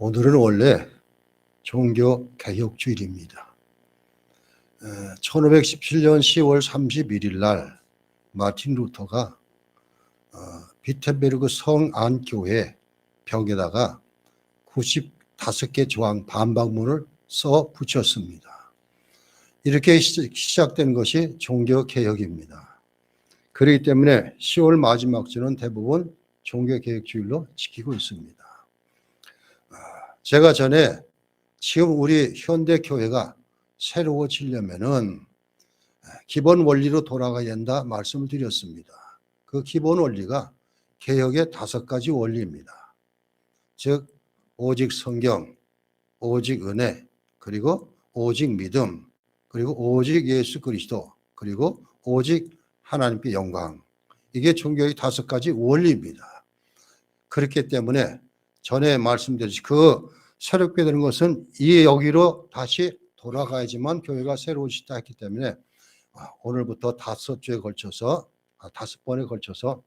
오늘은 원래 종교개혁주일입니다. 1517년 10월 31일 날 마틴 루터가 비텐베르그 성안교회 벽에다가 95개 조항 반박문을 써 붙였습니다. 이렇게 시작된 것이 종교개혁입니다. 그렇기 때문에 10월 마지막 주는 대부분 종교개혁주일로 지키고 있습니다. 제가 전에 지금 우리 현대교회가 새로워지려면은 기본 원리로 돌아가야 된다 말씀을 드렸습니다. 그 기본 원리가 개혁의 5가지 원리입니다. 즉 오직 성경, 오직 은혜, 그리고 오직 믿음, 그리고 오직 예수 그리스도, 그리고 오직 하나님께 영광. 이게 종교의 5가지 원리입니다. 그렇기 때문에 전에 말씀드렸듯이 그 새롭게 되는 것은 이 여기로 다시 돌아가야지만 교회가 새로워지다 했기 때문에 오늘부터 5주에 걸쳐서 5번에 걸쳐서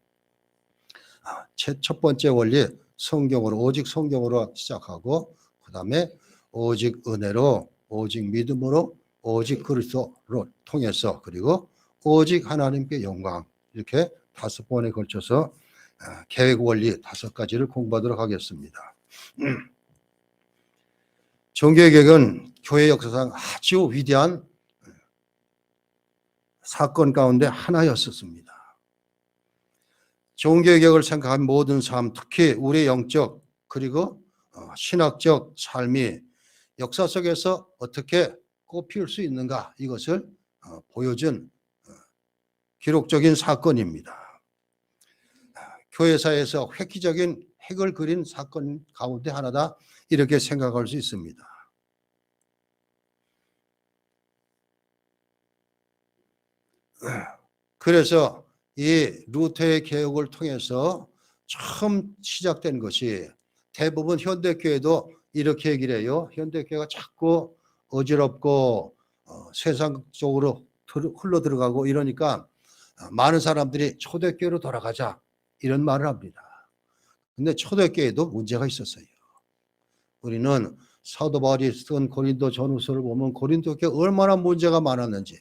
첫 번째 원리 성경으로 오직 성경으로 시작하고 그 다음에 오직 은혜로 오직 믿음으로 오직 그리스도로 통해서 그리고 오직 하나님께 영광 이렇게 5번에 걸쳐서 계획 원리 5가지를 공부하도록 하겠습니다. 종교개혁은 교회 역사상 아주 위대한 사건 가운데 하나였었습니다. 종교개혁을 생각한 모든 삶, 특히 우리의 영적 그리고 신학적 삶이 역사 속에서 어떻게 꽃피울 수 있는가 이것을 보여준 기록적인 사건입니다. 교회사에서 획기적인 핵을 그린 사건 가운데 하나다 이렇게 생각할 수 있습니다. 그래서 이 루터의 개혁을 통해서 처음 시작된 것이 대부분 현대교회도 이렇게 얘기를 해요. 현대교회가 자꾸 어지럽고 세상적으로 흘러 들어가고 이러니까 많은 사람들이 초대교회로 돌아가자 이런 말을 합니다. 근데 초대교회도 문제가 있었어요. 우리는 사도 바울이 쓴 고린도 전후서를 보면 고린도 교회 얼마나 문제가 많았는지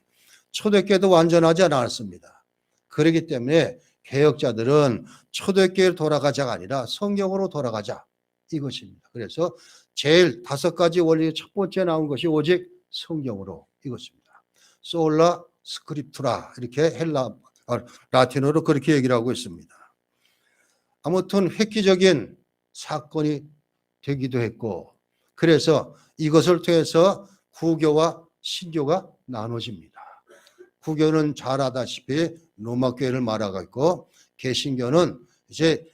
초대교회도 완전하지 않았습니다. 그렇기 때문에 개혁자들은 초대교회로 돌아가자가 아니라 성경으로 돌아가자 이것입니다. 그래서 제일 5가지 원리 첫 번째 나온 것이 오직 성경으로 이것입니다. 솔라 스크립투라 이렇게 라틴어로 그렇게 얘기를 하고 있습니다. 아무튼 획기적인 사건이 되기도 했고 그래서 이것을 통해서 구교와 신교가 나눠집니다. 구교는 잘 아다시피 로마 교회를 말하고 있고 개신교는 이제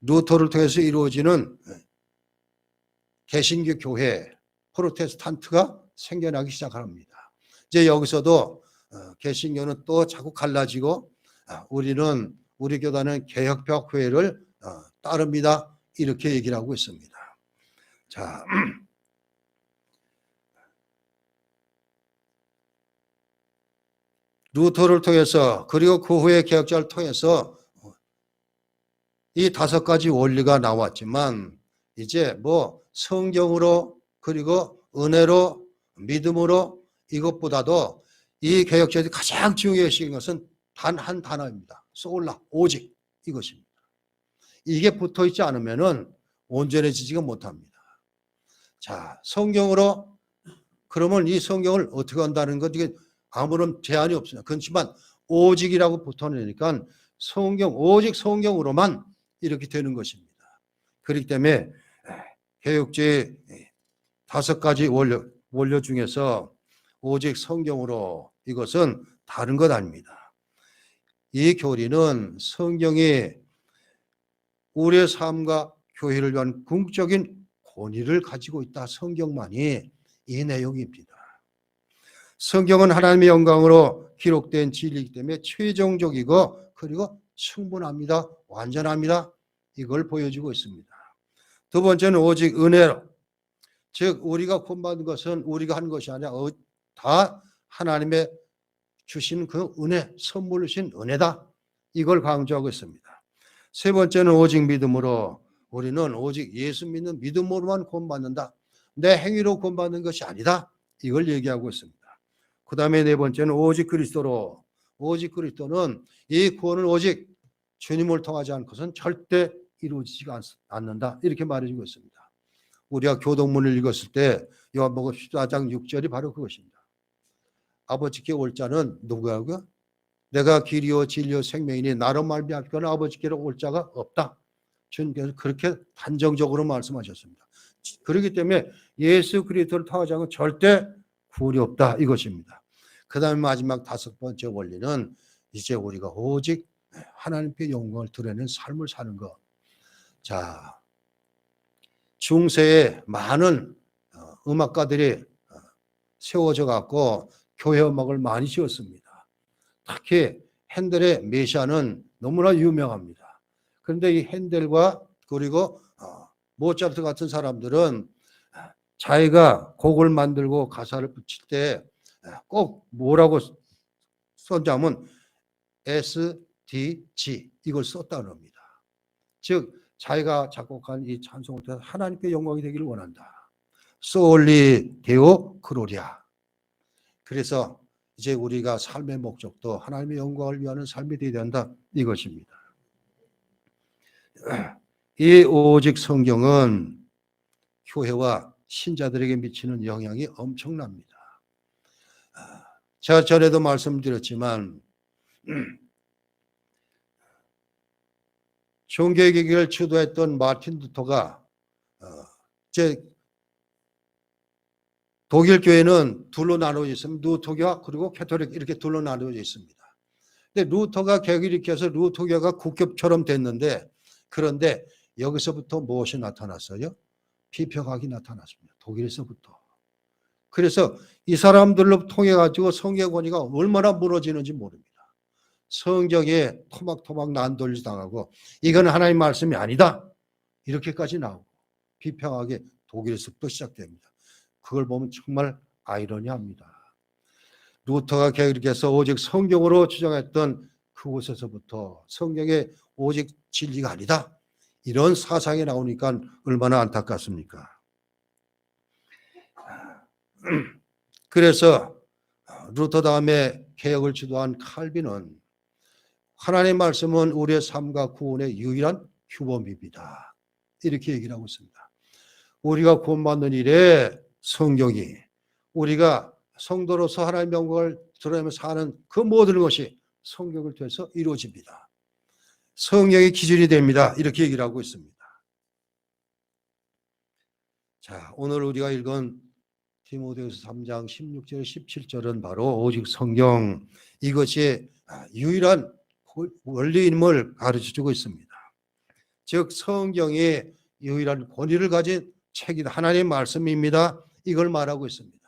루터를 통해서 이루어지는 개신교 교회 프로테스탄트가 생겨나기 시작합니다. 이제 여기서도 개신교는 또 자꾸 갈라지고 우리 교단은 개혁파 교회를 따릅니다. 이렇게 얘기를 하고 있습니다. 자, 루터를 통해서 그리고 그 후에 개혁자를 통해서 이 5가지 원리가 나왔지만 이제 뭐 성경으로 그리고 은혜로 믿음으로 이것보다도 이 개혁자들이 가장 중요시 것은 단 한 단어입니다. 솔라 오직 이것입니다. 이게 붙어 있지 않으면은 온전해지지가 못합니다. 자, 성경으로 그러면 이 성경을 어떻게 한다는 것 이게 아무런 제한이 없습니다. 그렇지만 오직이라고 붙어내니까 성경 오직 성경으로만 이렇게 되는 것입니다. 그렇기 때문에 개혁주의 5가지 원료 중에서 오직 성경으로 이것은 다른 것 아닙니다. 이 교리는 성경이 우리의 삶과 교회를 위한 궁극적인 권위를 가지고 있다. 성경만이 이 내용입니다. 성경은 하나님의 영광으로 기록된 진리이기 때문에 최종적이고 그리고 충분합니다. 완전합니다. 이걸 보여주고 있습니다. 두 번째는 오직 은혜로 즉 우리가 구원받은 것은 우리가 한 것이 아니라 다 하나님의 주신 그 은혜 선물로 주신 은혜다. 이걸 강조하고 있습니다. 세 번째는 오직 믿음으로 우리는 오직 예수 믿는 믿음으로만 구원받는다. 내 행위로 구원받는 것이 아니다. 이걸 얘기하고 있습니다. 그 다음에 네 번째는 오직 그리스도로. 오직 그리스도는 이 구원을 오직 주님을 통하지 않고서는 절대 이루어지지가 않는다. 이렇게 말해주고 있습니다. 우리가 교동문을 읽었을 때 요한복음 14장 6절이 바로 그것입니다. 아버지께 올 자는 누구하고요? 내가 길이요 진리요 생명이니 나로 말미암고는 아버지께로 올 자가 없다. 주님께서 그렇게 단정적으로 말씀하셨습니다. 그렇기 때문에 예수 그리스도를 통하지 않고 절대 구원이 없다 이것입니다. 그 다음에 마지막 다섯 번째 원리는 이제 우리가 오직 하나님께 영광을 드러내는 삶을 사는 것. 자, 중세에 많은 음악가들이 세워져 갖고 교회 음악을 많이 지었습니다. 특히 핸델의 메시아는 너무나 유명합니다. 그런데 이 핸델과 그리고 모차르트 같은 사람들은 자기가 곡을 만들고 가사를 붙일 때 꼭 뭐라고 썼냐면 SDG 이걸 썼다는 겁니다. 즉 자기가 작곡한 이 찬송을 통해서 하나님께 영광이 되기를 원한다. 솔리 데오 그로리아. 그래서 이제 우리가 삶의 목적도 하나님의 영광을 위하는 삶이 되어야 된다 이것입니다. 이 오직 성경은 교회와 신자들에게 미치는 영향이 엄청납니다. 제가 전에도 말씀드렸지만 종교개혁을 주도했던 마틴 루터가 제 독일 교회는 둘로 나누어져 있습니다. 루터교와 그리고 캐톨릭 이렇게 둘로 나누어져 있습니다. 근데 루터가 개혁을 일으켜서 루터교가 국교처럼 됐는데 그런데 여기서부터 무엇이 나타났어요? 피평학이 나타났습니다. 독일에서부터. 그래서 이 사람들로 통해 가지고 성경 권위가 얼마나 무너지는지 모릅니다. 성경에 토막토막 난돌지 당하고 이건 하나님 말씀이 아니다. 이렇게까지 나오고 비평하게 독일에서부터 시작됩니다. 그걸 보면 정말 아이러니합니다. 루터가 개혁해서 오직 성경으로 주장했던 그곳에서부터 성경에 오직 진리가 아니다. 이런 사상이 나오니까 얼마나 안타깝습니까? 그래서 루터 다음에 개혁을 주도한 칼빈은 하나님의 말씀은 우리의 삶과 구원의 유일한 규범입니다. 이렇게 얘기를 하고 있습니다. 우리가 구원받는 일에 성경이 우리가 성도로서 하나님의 영광을 드러내며 사는 그 모든 것이 성경을 통해서 이루어집니다. 성령의 기준이 됩니다. 이렇게 얘기를 하고 있습니다. 자, 오늘 우리가 읽은 디모데후서 3장 16절 17절은 바로 오직 성경 이것이 유일한 원리임을 가르쳐주고 있습니다. 즉 성경이 유일한 권위를 가진 책이다. 하나님의 말씀입니다. 이걸 말하고 있습니다.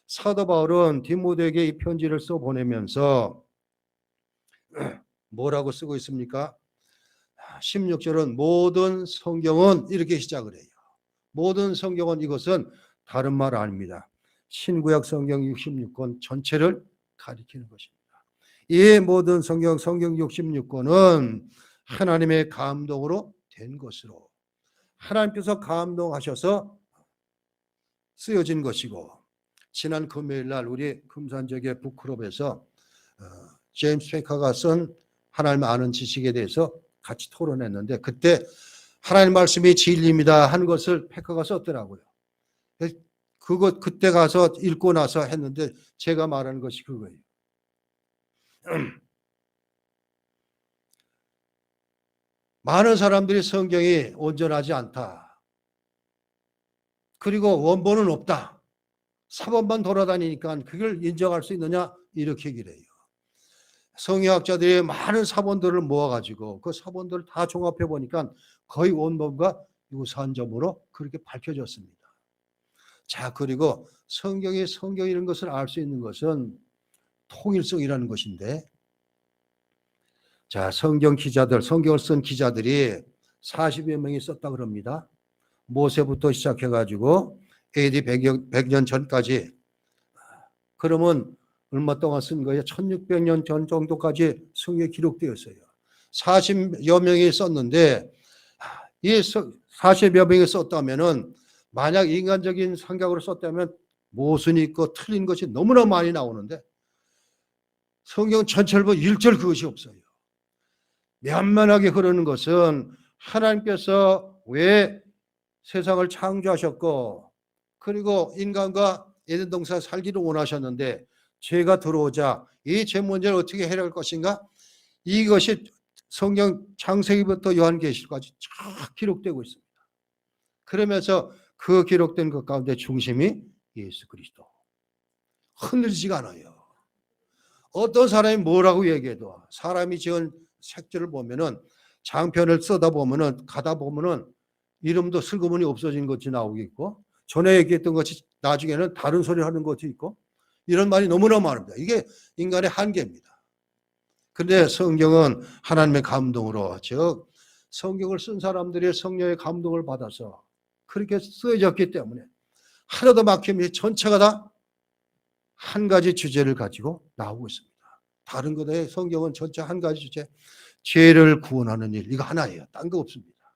사도 바울은 디모데에게 이 편지를 써 보내면서 뭐라고 쓰고 있습니까? 16절은 모든 성경은 이렇게 시작을 해요. 모든 성경은 이것은 다른 말 아닙니다. 신구약 성경 66권 전체를 가리키는 것입니다. 이 모든 성경 66권은 하나님의 감동으로 된 것으로 하나님께서 감동하셔서 쓰여진 것이고 지난 금요일 날 우리 금산적의 북클럽에서 제임스 페커가 쓴 하나님 아는 지식에 대해서 같이 토론했는데 그때 하나님 말씀이 진리입니다 한 것을 페커가 썼더라고요. 그때 가서 읽고 나서 했는데 제가 말하는 것이 그거예요. 많은 사람들이 성경이 온전하지 않다. 그리고 원본은 없다. 사본만 돌아다니니까 그걸 인정할 수 있느냐? 이렇게 얘기를 해요. 성경학자들이 많은 사본들을 모아가지고 그 사본들을 다 종합해 보니까 거의 원본과 유사한 점으로 그렇게 밝혀졌습니다. 자, 그리고 성경이 성경이라는 것을 알 수 있는 것은 통일성이라는 것인데 자, 성경 기자들, 성경을 쓴 기자들이 40여 명이 썼다 그럽니다. 모세부터 시작해가지고 AD 100년 전까지. 그러면 얼마 동안 쓴 거예요? 1600년 전 정도까지 성경에 기록되었어요. 40여 명이 썼는데 이 40여 명이 썼다면은 만약 인간적인 생각으로 썼다면 모순이 있고 틀린 것이 너무나 많이 나오는데 성경 전체를 보면 1절 그것이 없어요. 면면하게 흐르는 것은 하나님께서 왜 세상을 창조하셨고 그리고 인간과 에덴 동산에 살기를 원하셨는데 죄가 들어오자 이 죄 문제를 어떻게 해결할 것인가? 이것이 성경 창세기부터 요한계시까지 쫙 기록되고 있습니다. 그러면서 그 기록된 것 가운데 중심이 예수 그리스도. 흔들리지가 않아요. 어떤 사람이 뭐라고 얘기해도 사람이 지은 색들을 보면은 장편을 쓰다 보면은 가다 보면은 이름도 슬그머니 없어진 것이 나오겠고 전에 얘기했던 것이 나중에는 다른 소리를 하는 것이 있고 이런 말이 너무나 많습니다. 이게 인간의 한계입니다. 그런데 성경은 하나님의 감동으로 즉 성경을 쓴 사람들이 성령의 감동을 받아서 그렇게 쓰여졌기 때문에 하나도 막힘이 전체가 다 한 가지 주제를 가지고 나오고 있습니다. 다른 것에 성경은 전체 한 가지 주제 죄를 구원하는 일 이거 하나예요. 딴 거 없습니다.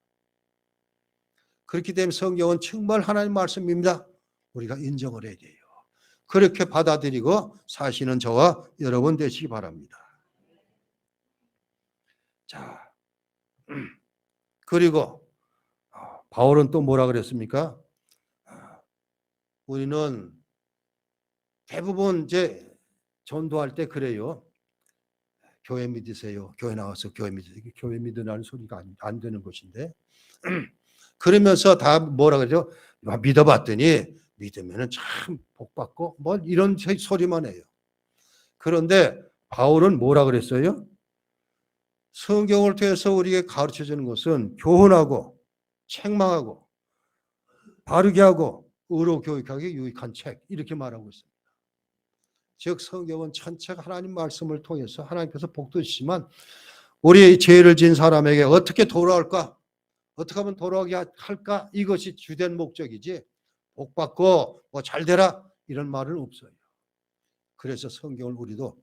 그렇기 때문에 성경은 정말 하나님 말씀입니다. 우리가 인정을 해야 돼요. 그렇게 받아들이고 사시는 저와 여러분 되시기 바랍니다. 자, 그리고 바울은 또 뭐라 그랬습니까? 우리는 대부분 이제 전도할 때 그래요. 교회 믿으세요. 교회 나와서 교회 믿으세요. 교회 믿으라는 소리가 안 되는 것인데 그러면서 다 뭐라 그러죠? 믿어봤더니 믿으면 참 복받고 뭐 이런 소리만 해요. 그런데 바울은 뭐라 그랬어요? 성경을 통해서 우리에게 가르쳐주는 것은 교훈하고 책망하고 바르게 하고 의로 교육하기 유익한 책 이렇게 말하고 있습니다. 즉 성경은 전체가 하나님 말씀을 통해서 하나님께서 복도 주시지만 우리 죄를 지은 사람에게 어떻게 돌아올까? 어떻게 하면 돌아오게 할까? 이것이 주된 목적이지 복받고 뭐 잘되라 이런 말은 없어요. 그래서 성경을 우리도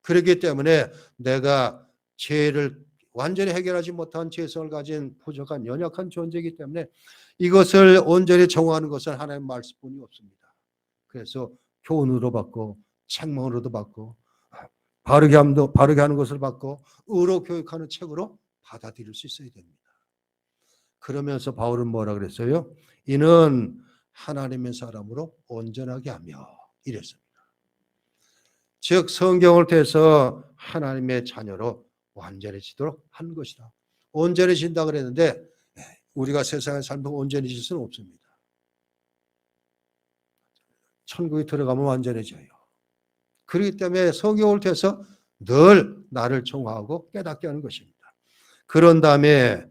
그렇기 때문에 내가 죄를 완전히 해결하지 못한 죄성을 가진 부족한 연약한 존재이기 때문에 이것을 온전히 정화하는 것은 하나님의 말씀뿐이 없습니다. 그래서 교훈으로 받고 책망으로도 받고 바르게 하는 것을 받고 의로 교육하는 책으로 받아들일 수 있어야 됩니다. 그러면서 바울은 뭐라 그랬어요? 이는 하나님의 사람으로 온전하게 하며 이랬습니다. 즉 성경을 통해서 하나님의 자녀로 완전해지도록 한 것이다. 온전해진다 그랬는데 우리가 세상에 살면 온전해질 수는 없습니다. 천국에 들어가면 완전해져요. 그렇기 때문에 성경을 통해서 늘 나를 정화하고 깨닫게 하는 것입니다. 그런 다음에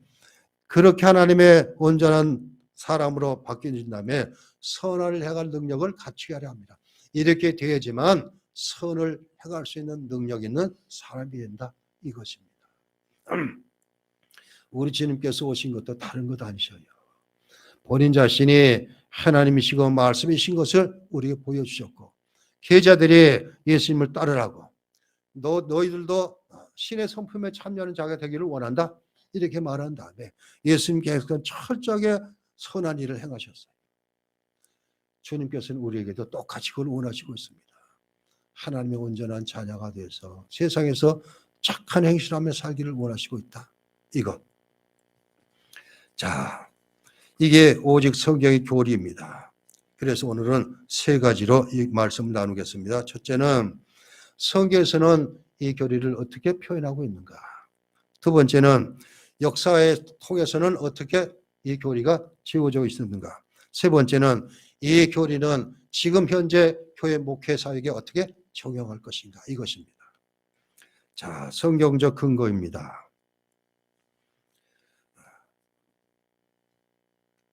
그렇게 하나님의 온전한 사람으로 바뀌어진 다음에 선을 행할 능력을 갖추게 하려 합니다. 이렇게 되어야지만 선을 행할 수 있는 능력 있는 사람이 된다 이것입니다. 우리 주님께서 오신 것도 다른 것 아니셔요. 본인 자신이 하나님이시고 말씀이신 것을 우리에게 보여주셨고 제자들이 예수님을 따르라고 너희들도 신의 성품에 참여하는 자가 되기를 원한다 이렇게 말한 다음에 예수님께서는 철저하게 선한 일을 행하셨어요. 주님께서는 우리에게도 똑같이 그걸 원하시고 있습니다. 하나님의 온전한 자녀가 돼서 세상에서 착한 행실하며 살기를 원하시고 있다. 이것. 자, 이게 오직 성경의 교리입니다. 그래서 오늘은 세 가지로 이 말씀을 나누겠습니다. 첫째는 성경에서는 이 교리를 어떻게 표현하고 있는가. 두 번째는 역사에 통해서는 어떻게 이 교리가 지어져 있었는가. 세 번째는 이 교리는 지금 현재 교회 목회 사역에 어떻게 적용할 것인가. 이것입니다. 자, 성경적 근거입니다.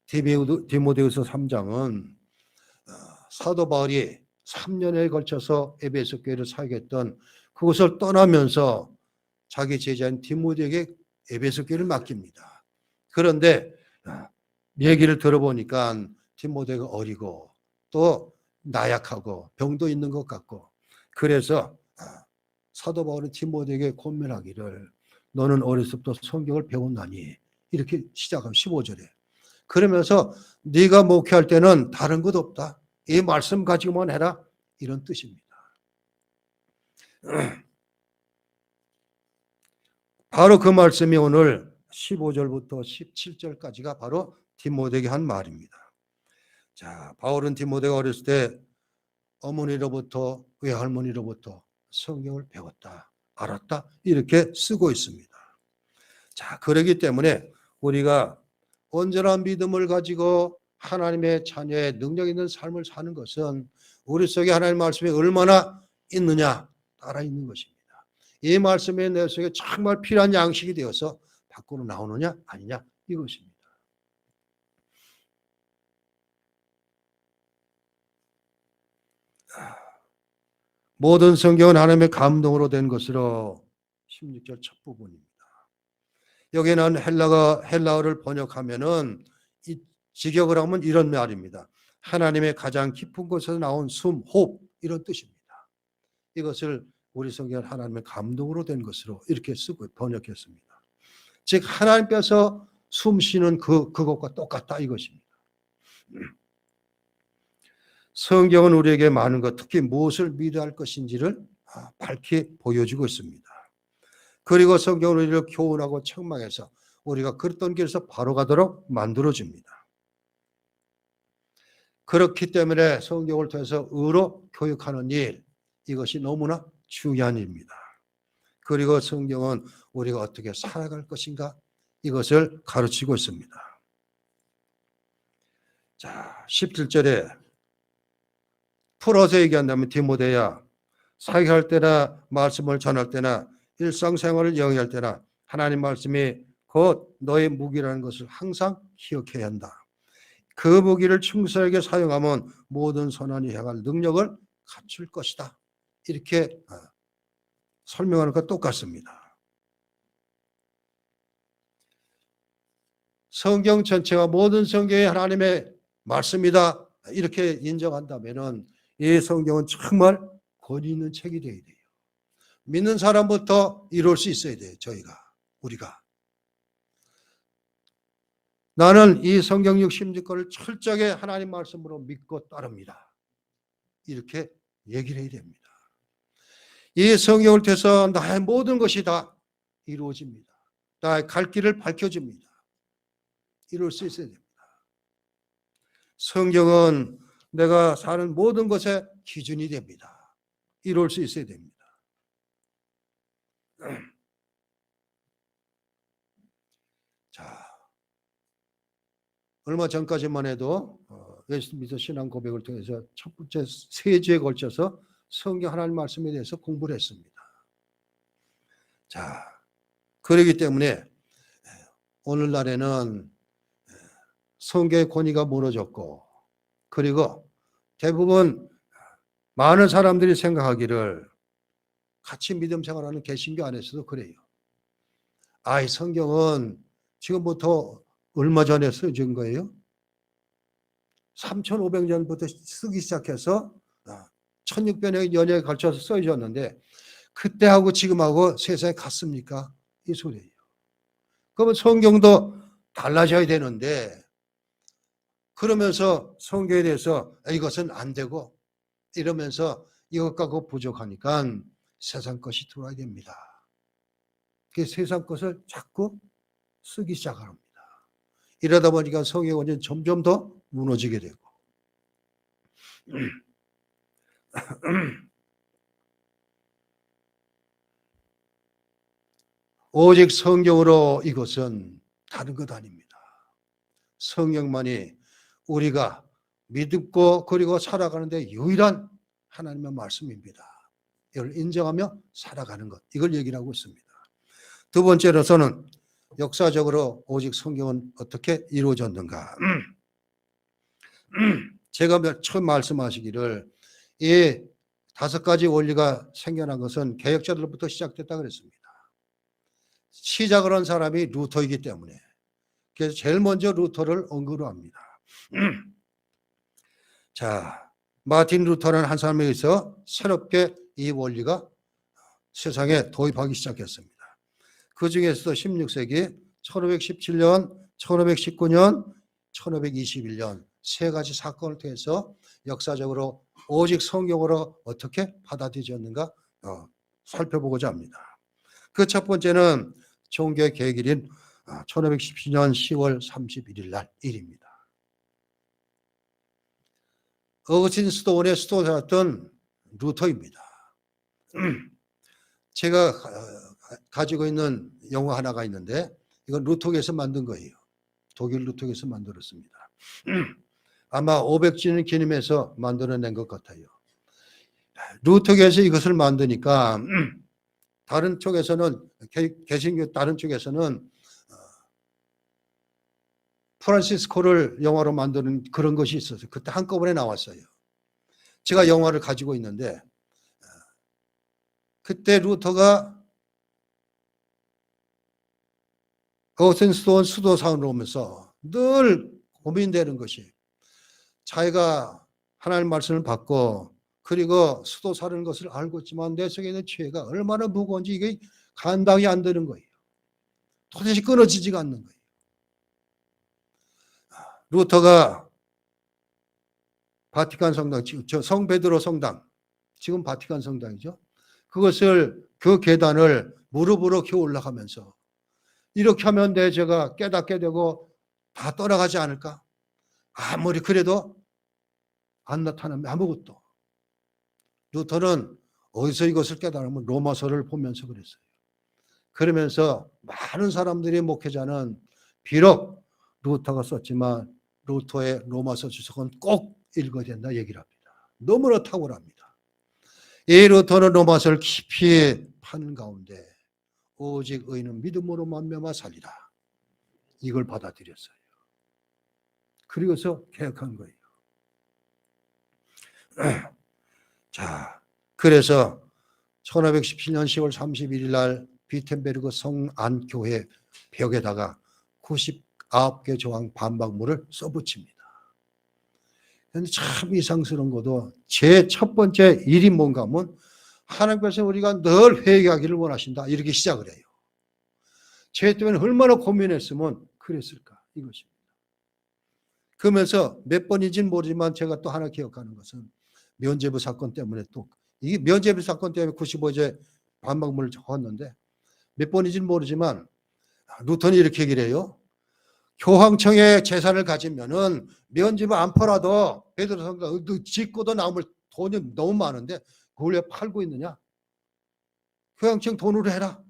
디모데후서 3장은 사도 바울이 3년에 걸쳐서 에베소 교회를 사역했던 그것을 떠나면서 자기 제자인 디모데에게 에베소 교회를 맡깁니다. 그런데 얘기를 들어보니까 디모데가 어리고 또 나약하고 병도 있는 것 같고 그래서 사도 바울은 디모데에게 권면하기를 너는 어렸을 때부터 성경을 배웠나니 이렇게 시작하면 15절에 그러면서 네가 목회할 때는 다른 것 없다. 이 말씀 가지고만 해라. 이런 뜻입니다. 바로 그 말씀이 오늘 15절부터 17절까지가 바로 디모데에게 한 말입니다. 자, 바울은 디모데가 어렸을 때 어머니로부터 외할머니로부터 성경을 배웠다, 알았다 이렇게 쓰고 있습니다. 자, 그렇기 때문에 우리가 온전한 믿음을 가지고 하나님의 자녀의 능력 있는 삶을 사는 것은 우리 속에 하나님의 말씀이 얼마나 있느냐 따라 있는 것입니다. 이 말씀이 내 속에 정말 필요한 양식이 되어서 밖으로 나오느냐 아니냐 이것입니다. 모든 성경은 하나님의 감동으로 된 것으로 16절 첫 부분입니다. 여기는 헬라어를 번역하면은 직역을 하면 이런 말입니다. 하나님의 가장 깊은 곳에서 나온 숨, 호흡 이런 뜻입니다. 이것을 우리 성경은 하나님의 감동으로 된 것으로 이렇게 쓰고 번역했습니다. 즉 하나님께서 숨 쉬는 그것과 똑같다 이것입니다. 성경은 우리에게 많은 것, 특히 무엇을 믿어야 할 것인지를 밝히 보여주고 있습니다. 그리고 성경은 우리를 교훈하고 책망해서 우리가 그랬던 길에서 바로 가도록 만들어줍니다. 그렇기 때문에 성경을 통해서 의로 교육하는 일, 이것이 너무나 중요한 일입니다. 그리고 성경은 우리가 어떻게 살아갈 것인가 이것을 가르치고 있습니다. 자, 17절에 풀어서 얘기한다면 디모데야, 사역할 때나 말씀을 전할 때나 일상생활을 영위할 때나 하나님 말씀이 곧 너의 무기라는 것을 항상 기억해야 한다. 그 무기를 충실하게 사용하면 모든 선한이 행할 능력을 갖출 것이다. 이렇게 설명하는 것 똑같습니다. 성경 전체가 모든 성경이 하나님의 말씀이다. 이렇게 인정한다면은 이 성경은 정말 권위 있는 책이 되어야 돼요. 믿는 사람부터 이룰 수 있어야 돼요. 우리가. 나는 이 성경 66권을 철저하게 하나님 말씀으로 믿고 따릅니다. 이렇게 얘기를 해야 됩니다. 이 성경을 통해서 나의 모든 것이 다 이루어집니다. 나의 갈 길을 밝혀줍니다. 이룰 수 있어야 됩니다. 성경은 내가 사는 모든 것의 기준이 됩니다. 이룰 수 있어야 됩니다. 자, 얼마 전까지만 해도 예수 믿어 신앙 고백을 통해서 첫 번째 세 주에 걸쳐서 성경 하나님 말씀에 대해서 공부를 했습니다. 자, 그렇기 때문에 오늘날에는 성경의 권위가 무너졌고 그리고 대부분 많은 사람들이 생각하기를 같이 믿음 생활하는 개신교 안에서도 그래요. 이 성경은 지금부터 얼마 전에 써진 거예요? 3,500년부터 쓰기 시작해서 1,600년에 걸쳐서 써졌는데 그때하고 지금하고 세상이 같습니까? 이 소리예요. 그러면 성경도 달라져야 되는데 그러면서 성경에 대해서 이것은 안 되고 이러면서 이것과 그거 부족하니까 세상 것이 들어와야 됩니다. 그 세상 것을 자꾸 쓰기 시작합니다. 이러다 보니까 성경은 점점 더 무너지게 되고 오직 성경으로 이것은 다른 것 아닙니다. 성경만이 우리가 믿고 그리고 살아가는데 유일한 하나님의 말씀입니다. 이걸 인정하며 살아가는 것, 이걸 얘기를 하고 있습니다. 두 번째로서는 역사적으로 오직 성경은 어떻게 이루어졌는가. 제가 처음 말씀하시기를 이 5가지 원리가 생겨난 것은 개혁자들로부터 시작됐다 그랬습니다. 시작을 한 사람이 루터이기 때문에 그래서 제일 먼저 루터를 언급을 합니다. 자, 마틴 루터는 한 사람에 의해서 새롭게 이 원리가 세상에 도입하기 시작했습니다. 그 중에서도 16세기 1517년, 1519년, 1521년 세 가지 사건을 통해서 역사적으로 오직 성경으로 어떻게 받아들여졌는가 살펴보고자 합니다. 그 첫 번째는 종교의 계기인 1517년 10월 31일 날 일입니다. 어거스틴 스톤의 수도자였던 루터입니다. 제가 가지고 있는 영화 하나가 있는데 이건 루터교에서 만든 거예요. 독일 루터교에서 만들었습니다. 아마 500주년 기념해서 만들어낸 것 같아요. 루터교에서 이것을 만드니까 다른 쪽에서는 개신교 다른 쪽에서는 프란시스코를 영화로 만드는 그런 것이 있었어요. 그때 한꺼번에 나왔어요. 제가 영화를 가지고 있는데 그때 루터가 어거스틴 스톤 수도사원으로 오면서 늘 고민되는 것이 자기가 하나님 말씀을 받고 그리고 수도사라는 것을 알고 있지만 내 속에 있는 죄가 얼마나 무거운지 이게 감당이 안 되는 거예요. 도대체 끊어지지가 않는 거예요. 루터가 바티칸 성당, 성 베드로 성당, 지금 바티칸 성당이죠. 그 계단을 무릎으로 기어 올라가면서 이렇게 하면 내 죄가 깨닫게 되고 다 떠나가지 않을까? 아무리 그래도 안 나타나면 아무것도. 루터는 어디서 이것을 깨달으면 로마서를 보면서 그랬어요. 그러면서 많은 사람들이 목회자는 비록 루터가 썼지만 루터의 로마서 주석은 꼭 읽어야 된다 얘기를 합니다. 너무나 탁월합니다. 이 루터는 로마서를 깊이 파는 가운데 오직 의인은 믿음으로 말미암아 살리라. 이걸 받아들였어요. 그리고서 개혁한 거예요. 자, 그래서 1517년 10월 31일 날 비텐베르그 성안교회 벽에다가 99개 조항 반박문을 써붙입니다. 그런데 참 이상스러운 것도 제 첫 번째 일이 뭔가 하면 하나님께서 우리가 늘 회개하기를 원하신다. 이렇게 시작을 해요. 죄 때문에 얼마나 고민했으면 그랬을까 이것입니다. 그러면서 몇 번인지는 모르지만 제가 또 하나 기억하는 것은 면죄부 사건 때문에 또 이 면죄부 사건 때문에 95제 반박문을 적었는데 몇 번인지는 모르지만 루터는 이렇게 얘기를 해요. 교황청에 재산을 가지면은 면죄부 안 팔아도 베드로 성당 짓고도 남을 돈이 너무 많은데 그걸 왜 팔고 있느냐? 교황청 돈으로 해라.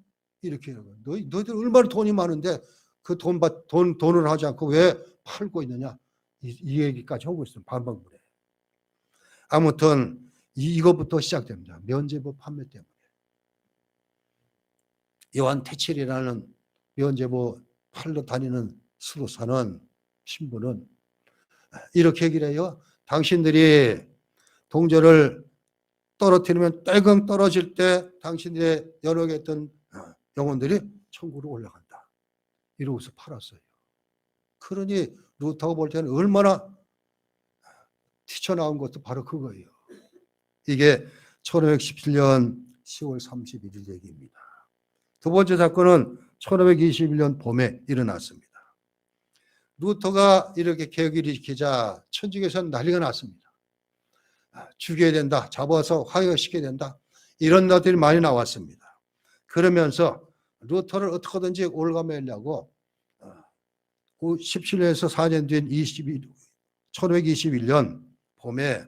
이렇게 해요. 너희들 얼마나 돈이 많은데 그 돈을 하지 않고 왜 팔고 있느냐? 이 얘기까지 하고 있어요. 반박문에. 아무튼 이거부터 시작됩니다. 면죄부 판매 때문에. 요한 테칠이라는 면죄부 팔러 다니는 수도사는 신부는 이렇게 얘기를 해요. 당신들이 동전을 떨어뜨리면 떼금 떨어질 때 당신들의 여러 개 있던 영혼들이 천국으로 올라간다. 이러고서 팔았어요. 그러니 루터가 볼 때는 얼마나 튀쳐나온 것도 바로 그거예요. 이게 1517년 10월 31일 얘기입니다. 두 번째 사건은 1521년 봄에 일어났습니다. 루터가 이렇게 개혁을 일으키자 천주교에서는 난리가 났습니다. 죽여야 된다. 잡아서 화형시켜야 된다. 이런 것들이 많이 나왔습니다. 그러면서 루터를 어떻게든지 올가매려고 17년에서 4년 뒤인 1521년 봄에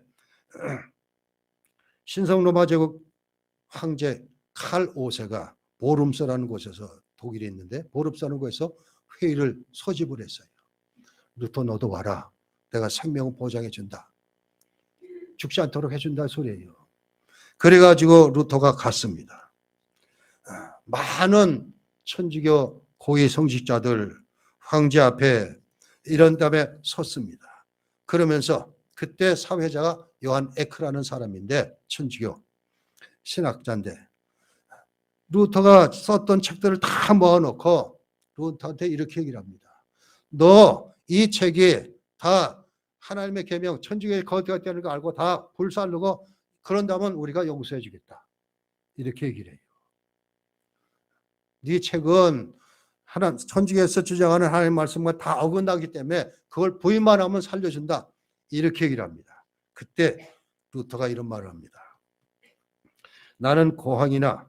신성로마 제국 황제 칼 5세가 보름스라는 곳에서 독일에 있는데 보름스라는 곳에서 회의를 소집을 했어요. 루터 너도 와라. 내가 생명을 보장해 준다. 죽지 않도록 해준다 소리예요. 그래가지고 루터가 갔습니다. 많은 천주교 고위 성직자들 황제 앞에 이런 다음에 섰습니다. 그러면서 그때 사회자가 요한 에크라는 사람인데 천주교 신학자인데 루터가 썼던 책들을 다 모아놓고 루터한테 이렇게 얘기를 합니다. 너 이 책이 다 하나님의 계명 천주교의 거듭 되는 거 알고 다 불살르고 그런다면 우리가 용서해 주겠다. 이렇게 얘기를 해요. 네 책은 천주교에서 주장하는 하나님의 말씀과 다 어긋나기 때문에 그걸 부인만 하면 살려준다. 이렇게 얘기를 합니다. 그때 루터가 이런 말을 합니다. 나는 고항이나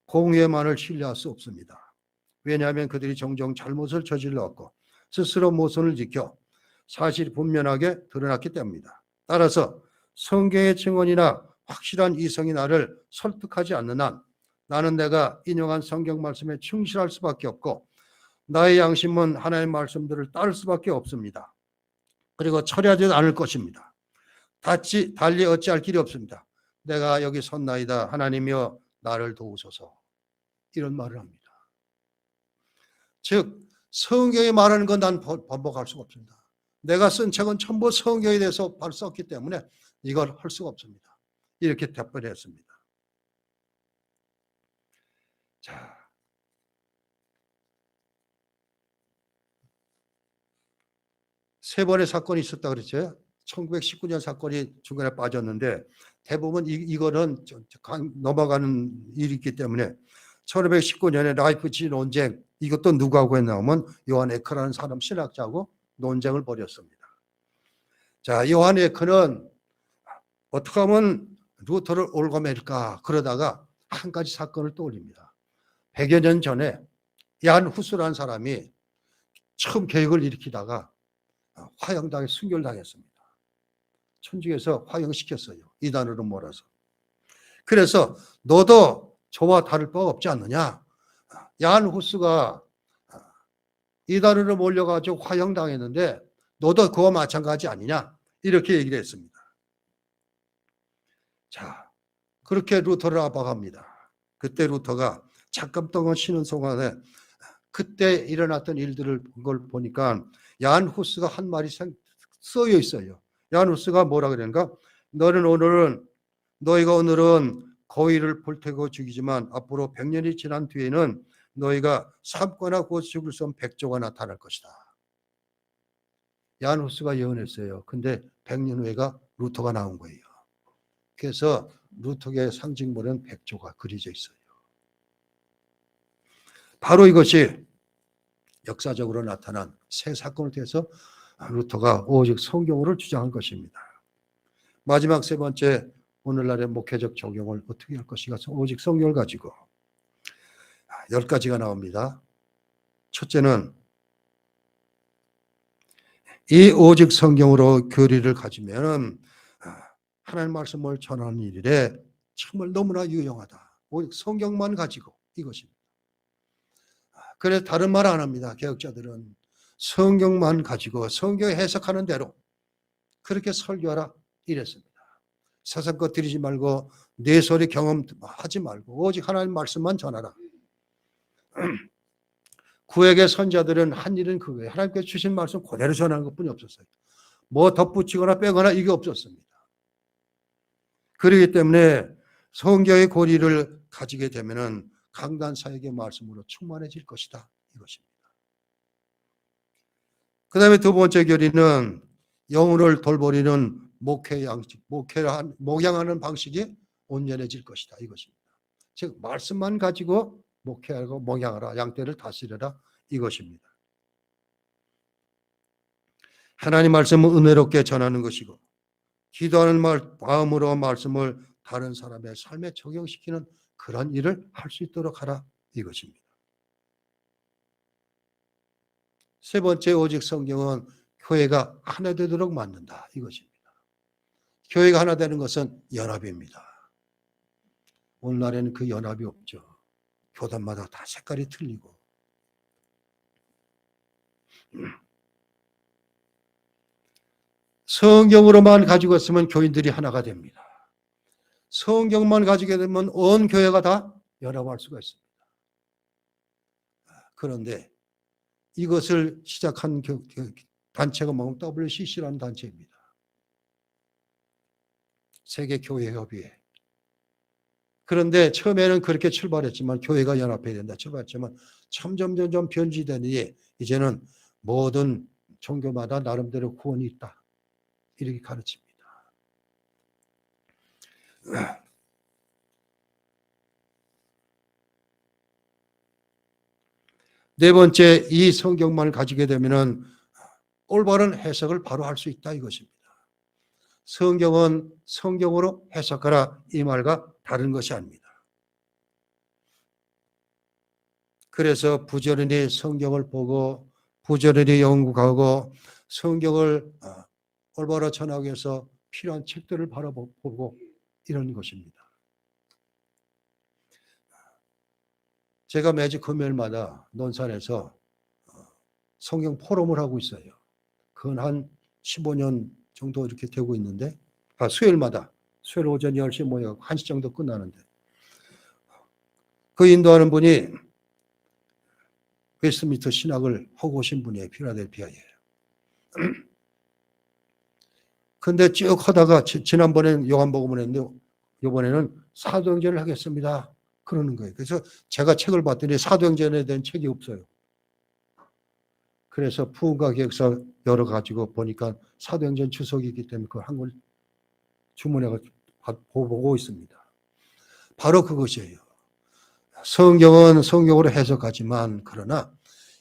공회만을 신뢰할 수 없습니다. 왜냐하면 그들이 종종 잘못을 저질렀고 스스로 모순을 지켜 사실이 분명하게 드러났기 때문입니다. 따라서 성경의 증언이나 확실한 이성이 나를 설득하지 않는 한 나는 내가 인용한 성경 말씀에 충실할 수밖에 없고 나의 양심은 하나님의 말씀들을 따를 수밖에 없습니다. 그리고 철회하지 않을 것입니다. 달리 어찌할 길이 없습니다. 내가 여기 섰나이다. 하나님이여 나를 도우소서. 이런 말을 합니다. 즉 성경이 말하는 건 난 반복할 수가 없습니다. 내가 쓴 책은 전부 성경에 대해서 썼기 때문에 이걸 할 수가 없습니다. 이렇게 답변을 했습니다. 자, 세 번의 사건이 있었다 그랬죠. 1919년 사건이 중간에 빠졌는데 대부분 이거는 넘어가는 일이 있기 때문에 1519년에 라이프치히 논쟁, 이것도 누구하고 했냐면 요한 에크라는 사람 신학자하고 논쟁을 벌였습니다. 자, 요한 에크는 어떻게 하면 루터를 옳고매일까 그러다가 한 가지 사건을 떠올립니다. 100여 년 전에 얀 후스라는 사람이 처음 개혁을 일으키다가 화형당해 순교당했습니다. 천주교에서 화형시켰어요. 이단으로 몰아서. 그래서 너도 저와 다를 바가 없지 않느냐. 얀 후스가 이단으로 몰려가지고 화형당했는데 너도 그와 마찬가지 아니냐. 이렇게 얘기를 했습니다. 자, 그렇게 루터를 압박합니다. 그때 루터가 잠깐 동안 쉬는 동안에 그때 일어났던 일들을 걸 보니까 얀 후스가 한 말이 쓰여 있어요. 얀 후스가 뭐라 그러는가? 너희가 오늘은 거위를 불태고 죽이지만 앞으로 100년이 지난 뒤에는 너희가 삶거나 곧 죽을 수 없는 백조가 나타날 것이다. 얀 후스가 예언했어요. 근데 100년 후에가 루터가 나온 거예요. 그래서 루터의 상징물은 백조가 그려져 있어요. 바로 이것이 역사적으로 나타난 새 사건을 통해서 루터가 오직 성경으로 주장한 것입니다. 마지막 세 번째, 오늘날의 목회적 적용을 어떻게 할 것인가? 오직 성경을 가지고 10가지가 나옵니다. 첫째는 이 오직 성경으로 교리를 가지면 하나님 말씀을 전하는 일에 정말 너무나 유용하다. 오직 성경만 가지고 이것입니다. 그래서 다른 말 안 합니다. 개혁자들은 성경만 가지고 성경 해석하는 대로 그렇게 설교하라 이랬습니다. 세상 것 들이지 말고 내 소리 경험하지 말고 오직 하나님 말씀만 전하라. 구약의 선자들은 한 일은 그거예요. 하나님께서 주신 말씀 그대로 전하는 것뿐이 없었어요. 뭐 덧붙이거나 빼거나 이게 없었습니다. 그렇기 때문에 성경의 고리를 가지게 되면은 강단 사역의 말씀으로 충만해질 것이다. 이것입니다. 그 다음에 두 번째 교리는 영혼을 돌보리는 목회 양식, 목양하는 방식이 온전해질 것이다. 이것입니다. 즉 말씀만 가지고 목회하고 목양하라. 양떼를 다스려라. 이것입니다. 하나님 말씀을 은혜롭게 전하는 것이고 기도하는 마음으로 말씀을 다른 사람의 삶에 적용시키는 그런 일을 할 수 있도록 하라. 이것입니다. 세 번째, 오직 성경은 교회가 하나 되도록 만든다. 이것입니다. 교회가 하나 되는 것은 연합입니다. 오늘날에는 그 연합이 없죠. 교단마다 다 색깔이 틀리고. 성경으로만 가지고 있으면 교인들이 하나가 됩니다. 성경만 가지게 되면 온 교회가 다 연합할 수가 있습니다. 그런데 이것을 시작한 단체가 뭐냐면 WCC라는 단체입니다. 세계교회협의회. 그런데 처음에는 그렇게 출발했지만 교회가 연합해야 된다 출발했지만 점점 변질되니 이제는 모든 종교마다 나름대로 구원이 있다. 이렇게 가르칩니다. 네 번째, 이 성경만을 가지게 되면은 올바른 해석을 바로 할 수 있다 이것입니다. 성경은 성경으로 해석하라 이 말과 다른 것이 아닙니다. 그래서 부지런히 성경을 보고 부지런히 연구하고 성경을 올바로 전하기 위해서 필요한 책들을 바라보고 이런 것입니다. 제가 매주 금요일마다 논산에서 성경 포럼을 하고 있어요. 그건 한 15년 정도 이렇게 되고 있는데 수요일마다 수요일 오전 10시 모여 1시 정도 끝나는데 그 인도하는 분이 웨스트민스터 신학을 하고 오신 분이에요. 필라델피아에. 근데 쭉 하다가 지난번에는 요한복음을 했는데 이번에는 사도행전을 하겠습니다. 그러는 거예요. 그래서 제가 책을 봤더니 사도행전에 대한 책이 없어요. 그래서 부흥과 기획서 열어가지고 보니까 사도행전 주석이 있기 때문에 그 한 권 주문해 보고 있습니다. 바로 그것이에요. 성경은 성경으로 해석하지만 그러나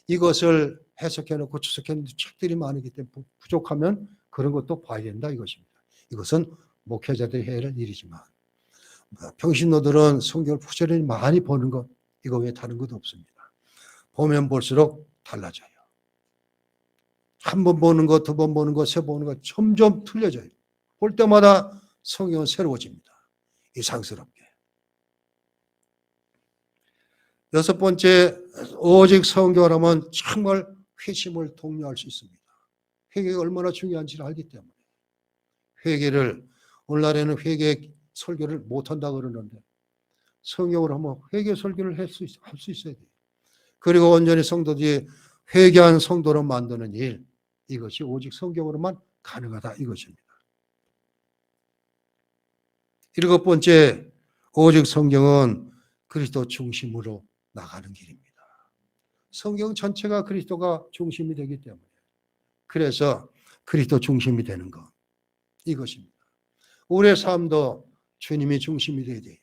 이것을 해석해놓고 주석해놓은 책들이 많기 때문에 부족하면 그런 것도 봐야 된다 이것입니다. 이것은 목회자들이 해야 할 일이지만 평신도들은 성경을 부지런히 많이 보는 것 이거 외에 다른 것도 없습니다. 보면 볼수록 달라져요. 한 번 보는 것, 두 번 보는 것, 세 번 보는 것 점점 틀려져요. 볼 때마다 성경은 새로워집니다. 이상스럽게. 여섯 번째, 오직 성경을 하면 정말 회심을 독려할 수 있습니다. 회개가 얼마나 중요한지를 알기 때문에. 회개를, 오늘날에는 회개 설교를 못한다고 그러는데 성경으로 하면 회개 설교를 할 수 있어야 돼요. 그리고 온전히 성도들이 회개한 성도로 만드는 일, 이것이 오직 성경으로만 가능하다 이것입니다. 일곱 번째, 오직 성경은 그리스도 중심으로 나가는 길입니다. 성경 전체가 그리스도가 중심이 되기 때문에 그래서 그리스도 중심이 되는 것 이것입니다. 우리의 삶도 주님이 중심이 되어야 돼요.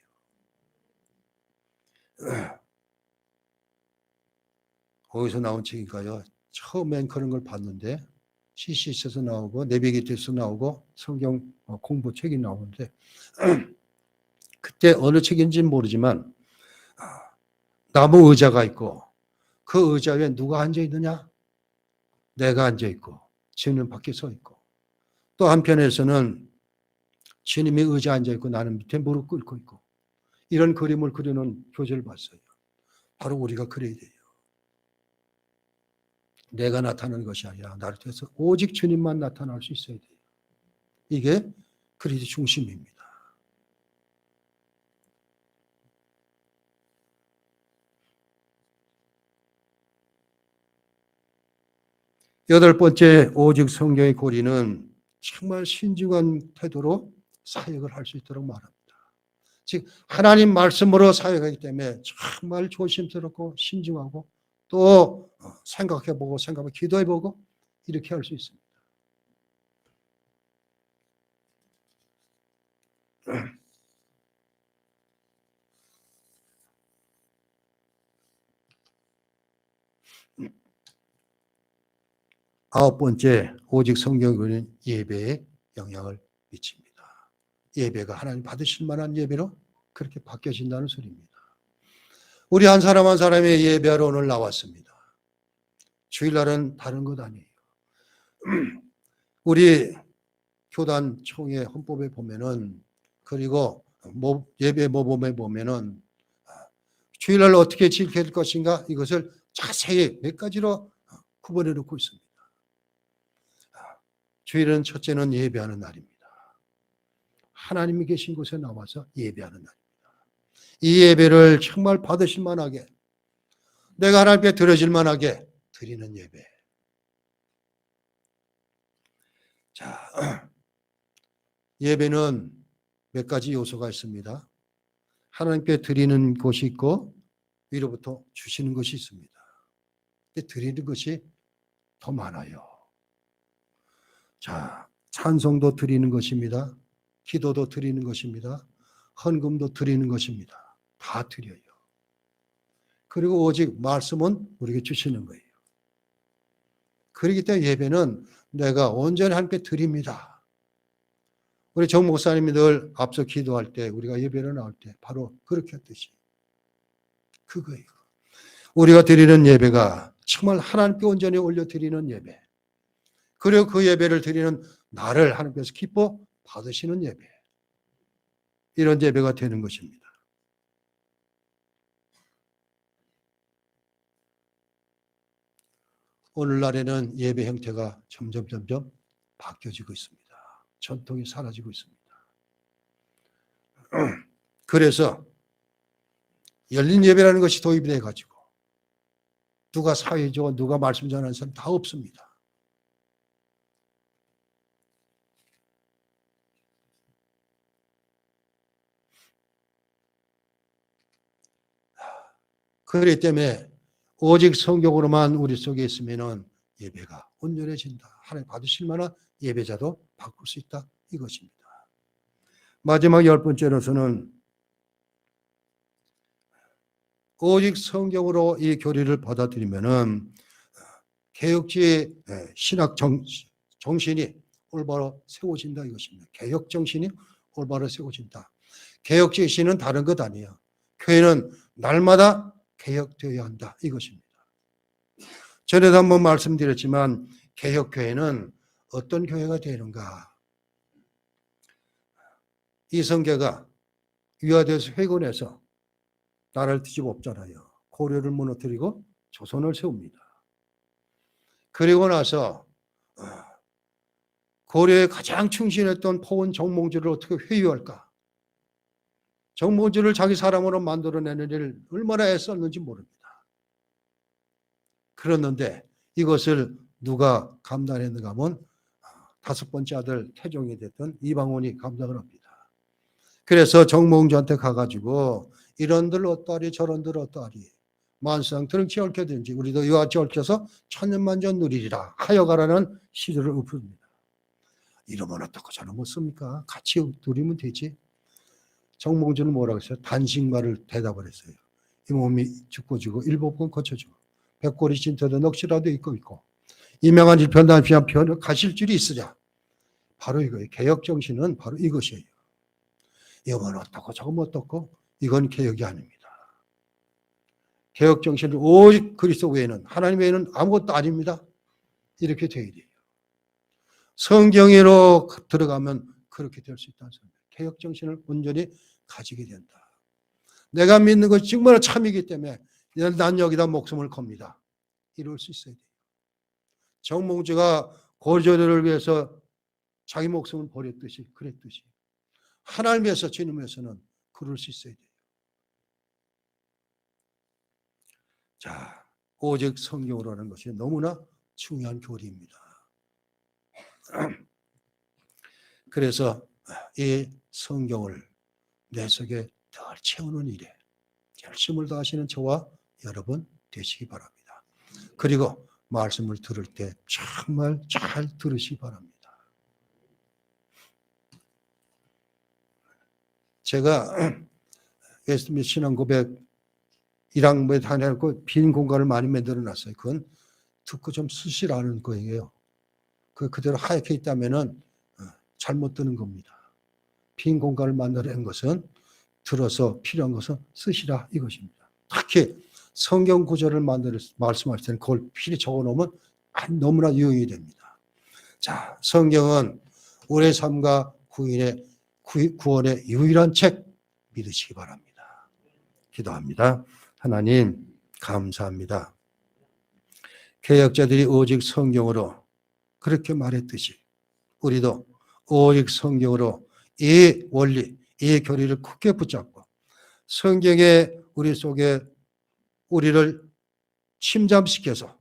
어디서 나온 책인가요? 처음엔 그런 걸 봤는데 CC에서 나오고 내비게이터에서 나오고 성경 공부 책이 나오는데 그때 어느 책인지는 모르지만 나무 의자가 있고 그 의자 위에 누가 앉아있느냐? 내가 앉아있고 주님은 밖에 서 있고 또 한편에서는 주님이 의자에 앉아있고 나는 밑에 무릎 꿇고 있고 이런 그림을 그리는 교재를 봤어요. 바로 우리가 그래야 돼요. 내가 나타나는 것이 아니라 나를 통해서 오직 주님만 나타날 수 있어야 돼요. 이게 그리스도 중심입니다. 여덟 번째, 오직 성경의 고리는 정말 신중한 태도로 사역을 할 수 있도록 말합니다. 즉 하나님 말씀으로 사역하기 때문에 정말 조심스럽고 신중하고 또 생각해보고 기도해보고 이렇게 할 수 있습니다. 아홉 번째, 오직 성경은 예배에 영향을 미칩니다. 예배가 하나님 받으실 만한 예배로 그렇게 바뀌어진다는 소리입니다. 우리 한 사람 한 사람이 예배하러 오늘 나왔습니다. 주일날은 다른 것 아니에요. 우리 교단 총회 헌법에 보면은 그리고 예배 모범에 보면은 주일날 어떻게 지킬 것인가 이것을 자세히 몇 가지로 구분해 놓고 있습니다. 주일은 첫째는 예배하는 날입니다. 하나님이 계신 곳에 나와서 예배하는 날입니다. 이 예배를 정말 받으실 만하게 내가 하나님께 드려질 만하게 드리는 예배. 자, 예배는 몇 가지 요소가 있습니다. 하나님께 드리는 것이 있고 위로부터 주시는 것이 있습니다. 근데 드리는 것이 더 많아요. 자, 찬송도 드리는 것입니다. 기도도 드리는 것입니다. 헌금도 드리는 것입니다. 다 드려요. 그리고 오직 말씀은 우리에게 주시는 거예요. 그렇기 때문에 예배는 내가 온전히 하나님께 드립니다. 우리 정 목사님이 늘 앞서 기도할 때 우리가 예배를 나올 때 바로 그렇게 했듯이 그거예요. 우리가 드리는 예배가 정말 하나님께 온전히 올려드리는 예배, 그리고 그 예배를 드리는 나를 하나님께서 기뻐 받으시는 예배, 이런 예배가 되는 것입니다. 오늘날에는 예배 형태가 점점 바뀌어지고 있습니다. 전통이 사라지고 있습니다. 그래서 열린 예배라는 것이 도입이 돼가지고 누가 사회적으로 누가 말씀 전하는 사람 다 없습니다. 그렇기 때문에 오직 성경으로만 우리 속에 있으면 예배가 온전해진다. 하나님 받으실 만한 예배자도 바꿀 수 있다. 이것입니다. 마지막 10번째로서는 오직 성경으로 이 교리를 받아들이면은 개혁주의 신학 정신이 올바로 세워진다 이것입니다. 개혁 정신이 올바로 세워진다. 개혁주의 신은 다른 것 아니에요. 교회는 날마다 개혁되어야 한다 이것입니다. 전에도 한번 말씀드렸지만 개혁교회는 어떤 교회가 되는가? 이성계가 유아대에서 회군해서 나라를 뒤집어 엎잖아요. 고려를 무너뜨리고 조선을 세웁니다. 그리고 나서 고려에 가장 충실했던 포원 정몽주를 어떻게 회유할까? 정몽주를 자기 사람으로 만들어내는 일을 얼마나 애썼는지 모릅니다. 그랬는데 이것을 누가 감당했는가 하면 다섯 번째 아들 태종이 됐던 이방원이 감당을 합니다. 그래서 정몽주한테 가가지고 이런들 어떠하리 저런들 어떠하리 만상들은 얽혀든지 우리도 이와 같이 얽혀서 천년만년 누리리라 하여가라는 시조를 읊습니다. 이러면 어떻고 저러면 어떻습니까? 같이 누리면 되지. 정몽주는 뭐라고 했어요? 단식말을 대답을 했어요. 이 몸이 죽고 지고 일복권 거쳐주고 백골이 진터도 넋이라도 있고 이명한 일편단피한 편을 가실 줄이 있으랴. 바로 이거예요. 개혁정신은 바로 이것이에요. 이건 어떻고 저건 어떻고 이건 개혁이 아닙니다. 개혁정신은 오직 그리스도 외에는 하나님 외에는 아무것도 아닙니다. 이렇게 되어야 돼요. 성경으로 들어가면 그렇게 될 수 있다는 소리입니다. 개혁정신을 온전히 가지게 된다. 내가 믿는 것이 정말 참이기 때문에 난 여기다 목숨을 겁니다. 이럴 수 있어야 돼요. 정몽주가 고려를 위해서 자기 목숨을 버렸듯이 그랬듯이 하나님 위해서 주님 위해서는 그럴 수 있어야 돼요. 자, 오직 성경으로라는 것이 너무나 중요한 교리입니다. 그래서 이 성경을 내 속에 덜 채우는 일에 열심을 다하시는 저와 여러분 되시기 바랍니다. 그리고 말씀을 들을 때 정말 잘 들으시기 바랍니다. 제가 웨스트민스터 신앙고백 1학년에 다녀고 빈 공간을 많이 만들어 놨어요. 그건 듣고 좀 쓰시라는 거예요. 그대로 하얗게 있다면은 잘못 드는 겁니다. 빈 공간을 만들어낸 것은 들어서 필요한 것은 쓰시라 이것입니다. 특히 성경 구절을 말씀할 때는 그걸 필히 적어놓으면 너무나 유용이 됩니다. 자, 성경은 우리의 삶과 구원의 유일한 책 믿으시기 바랍니다. 기도합니다. 하나님 감사합니다. 개혁자들이 오직 성경으로 그렇게 말했듯이 우리도 오직 성경으로 이 원리, 이 교리를 굳게 붙잡고 성경에 우리 속에 우리를 침잠시켜서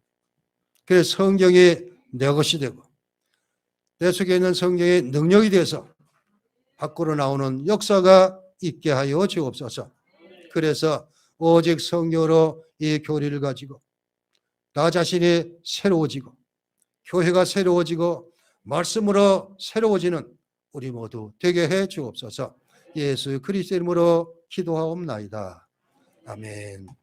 그래서 성경이 내 것이 되고 내 속에 있는 성경의 능력이 돼서 밖으로 나오는 역사가 있게 하여 주옵소서. 그래서 오직 성경으로 이 교리를 가지고 나 자신이 새로워지고 교회가 새로워지고 말씀으로 새로워지는 우리 모두 되게 해 주옵소서. 예수 그리스도 이름으로 기도하옵나이다. 아멘.